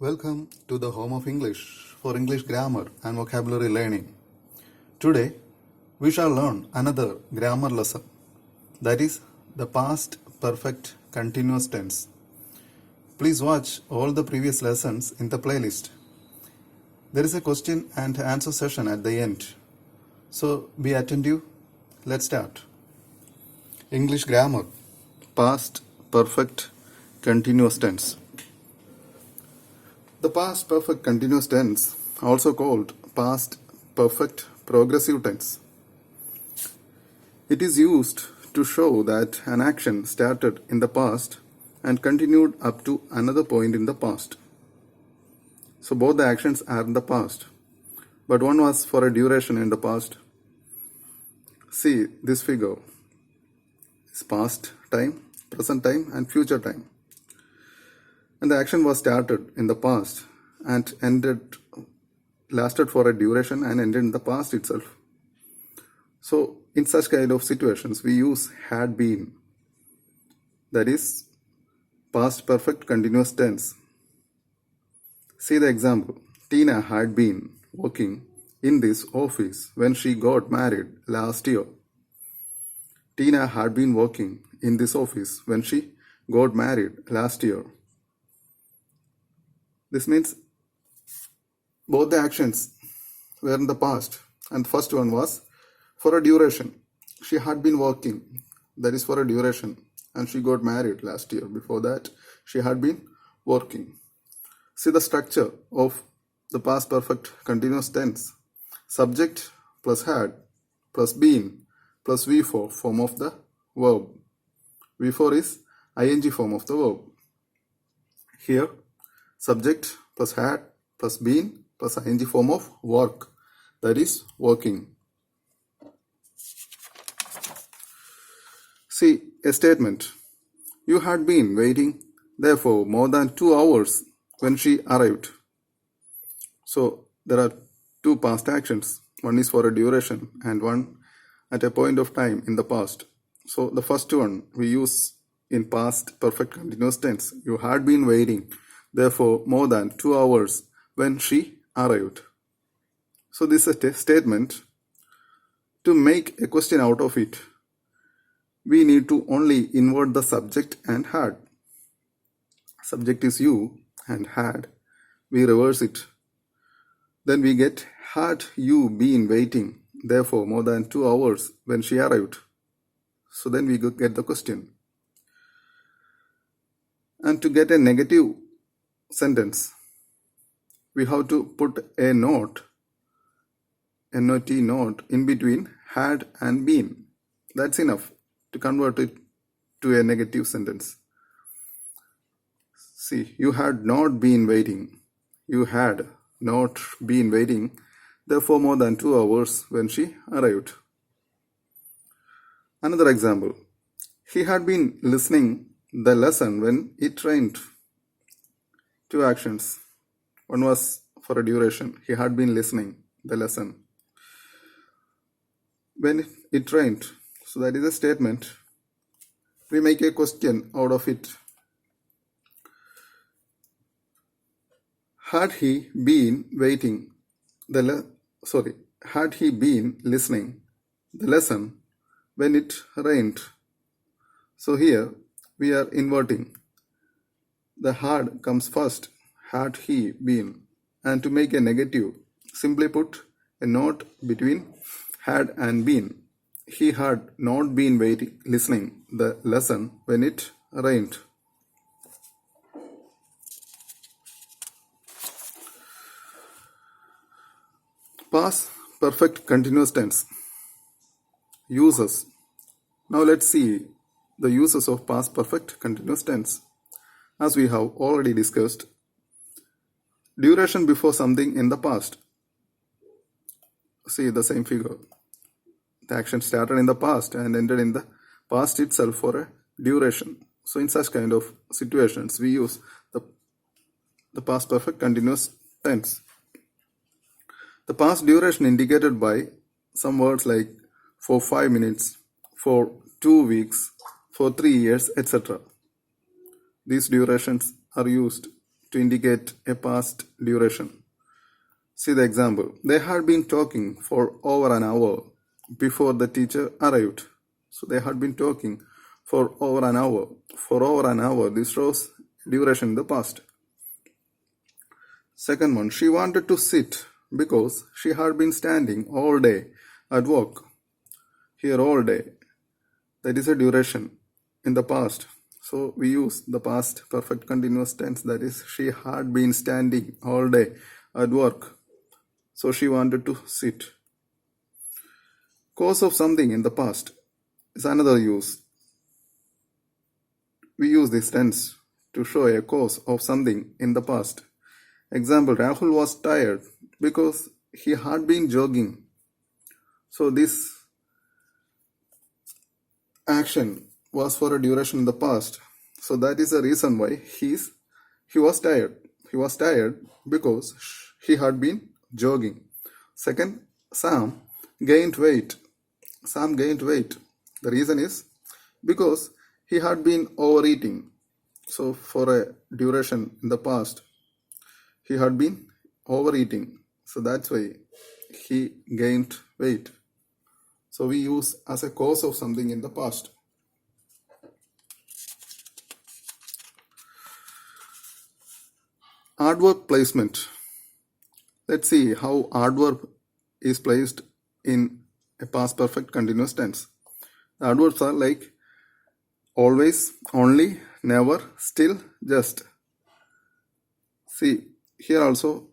Welcome to the home of English for English grammar and vocabulary learning. Today, we shall learn another grammar lesson, that is the past perfect continuous tense. Please watch all the previous lessons in the playlist. There is a question and answer session at the end, so be attentive. Let's start. English grammar, past perfect continuous tense. The past perfect continuous tense, also called past perfect progressive tense. It is used to show that an action started in the past and continued up to another point in the past. So both the actions are in the past, but one was for a duration in the past. See this figure. It's past time, present time and future time. And the action was started in the past and lasted for a duration and ended in the past itself. So in such kind of situations, we use had been, that is past perfect continuous tense. See the example. Tina had been working in this office when she got married last year. Tina had been working in this office when she got married last year. This means both the actions were in the past, and the first one was for a duration. She had been working, that is for a duration, and she got married last year. Before that, she had been working. See the structure of the past perfect continuous tense. Subject plus had plus been plus V4 form of the verb. V4 is ing form of the verb. Here, subject plus had plus been plus ing form of work, that is working. See a statement. You had been waiting therefore more than 2 hours when she arrived. So there are two past actions. One is for a duration and one at a point of time in the past. So the first one we use in past perfect continuous tense. You had been waiting therefore more than 2 hours when she arrived. So this is a statement. To make a question out of it, we need to only invert the subject and had. Subject is you and had. We reverse it. Then we get had you been waiting therefore more than 2 hours when she arrived. So then we get the question. And to get a negative sentence, we have to put a note, NOT note, in between had and been. That's enough to convert it to a negative sentence. See, you had not been waiting. You had not been waiting, therefore more than 2 hours when she arrived. Another example. He had been listening the lesson when it rained. Two actions. One was for a duration. He had been listening the lesson when it rained. So that is a statement. We make a question out of it. Had he been waiting had he been listening the lesson when it rained? So here we are inverting. The had comes first, had he been, and to make a negative, simply put a note between had and been. He had not been listening the lesson when it rained. Past perfect continuous tense. Uses. Now let's see the uses of past perfect continuous tense. As we have already discussed, duration before something in the past. See the same figure. The action started in the past and ended in the past itself for a duration. So in such kind of situations, we use the past perfect continuous tense. The past duration indicated by some words like for 5 minutes, for 2 weeks, for 3 years, etc. These durations are used to indicate a past duration. See the example. They had been talking for over an hour before the teacher arrived. So they had been talking for over an hour. For over an hour, this shows duration in the past. Second one, she wanted to sit because she had been standing all day at work. Here all day, that is a duration in the past. So we use the past perfect continuous tense, that is she had been standing all day at work. So she wanted to sit. Cause of something in the past is another use. We use this tense to show a cause of something in the past. Example, Rahul was tired because he had been jogging. So this action was for a duration in the past. So that is the reason why he was tired. He was tired because he had been jogging. Second, Sam gained weight. Sam gained weight. The reason is because he had been overeating. So for a duration in the past, he had been overeating. So that's why he gained weight. So we use as a cause of something in the past. Adverb placement. Let's see how adverb is placed in a past perfect continuous tense. The adverbs are like always, only, never, still, just. See, here also,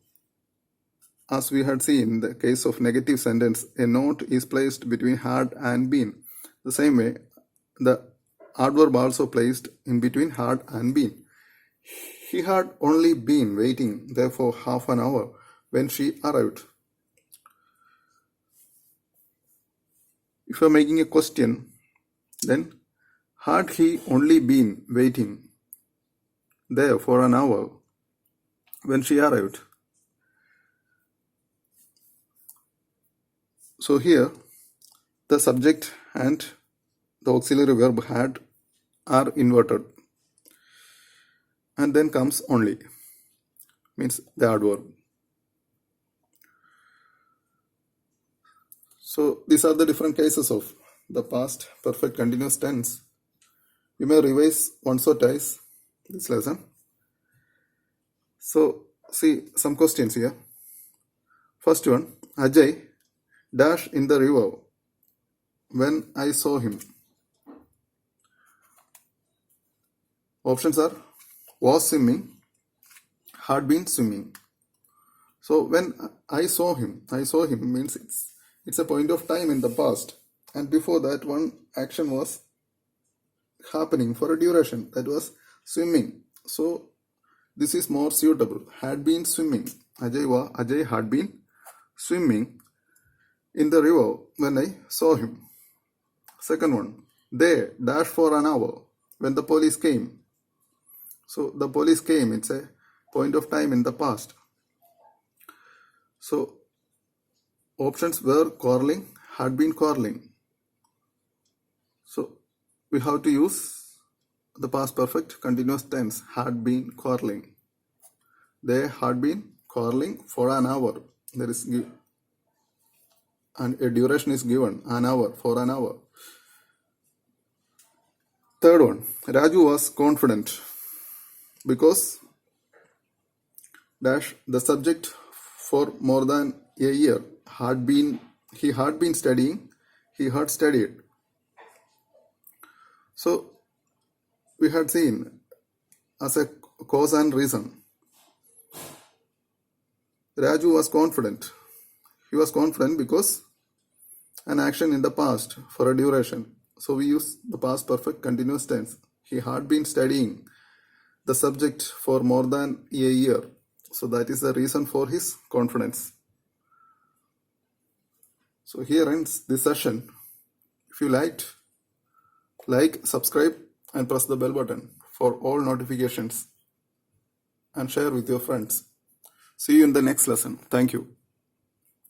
as we had seen in the case of negative sentence, a note is placed between had and been. The same way, the adverb also placed in between had and been. He had only been waiting there for half an hour when she arrived. If you are making a question, then had he only been waiting there for an hour when she arrived? So here the subject and the auxiliary verb had are inverted, and then comes only, means the adverb. So these are the different cases of the past perfect continuous tense. You may revise once or twice this lesson. So see some questions here. First one, Ajay dash in the river when I saw him. Options are was swimming, had been swimming. So when I saw him means it's a point of time in the past, and before that one action was happening for a duration, that was swimming. So this is more suitable. Had been swimming. Ajay had been swimming in the river when I saw him. Second one, they dash for an hour when the police came. So the police came, it's a point of time in the past. So options were quarreling, had been quarreling. So we have to use the past perfect continuous tense, had been quarreling. They had been quarreling for an hour. There is and a duration is given, an hour, for an hour. Third one, Raju was confident because dash the subject for more than a year he had been studying, he had studied. So we had seen as a cause and reason. Raju was confident. He was confident because an action in the past for a duration. So we use the past perfect continuous tense. He had been studying the subject for more than a year. So that is the reason for his confidence. So here ends this session. If you liked, like, subscribe and press the bell button for all notifications and share with your friends. See you in the next lesson. Thank you.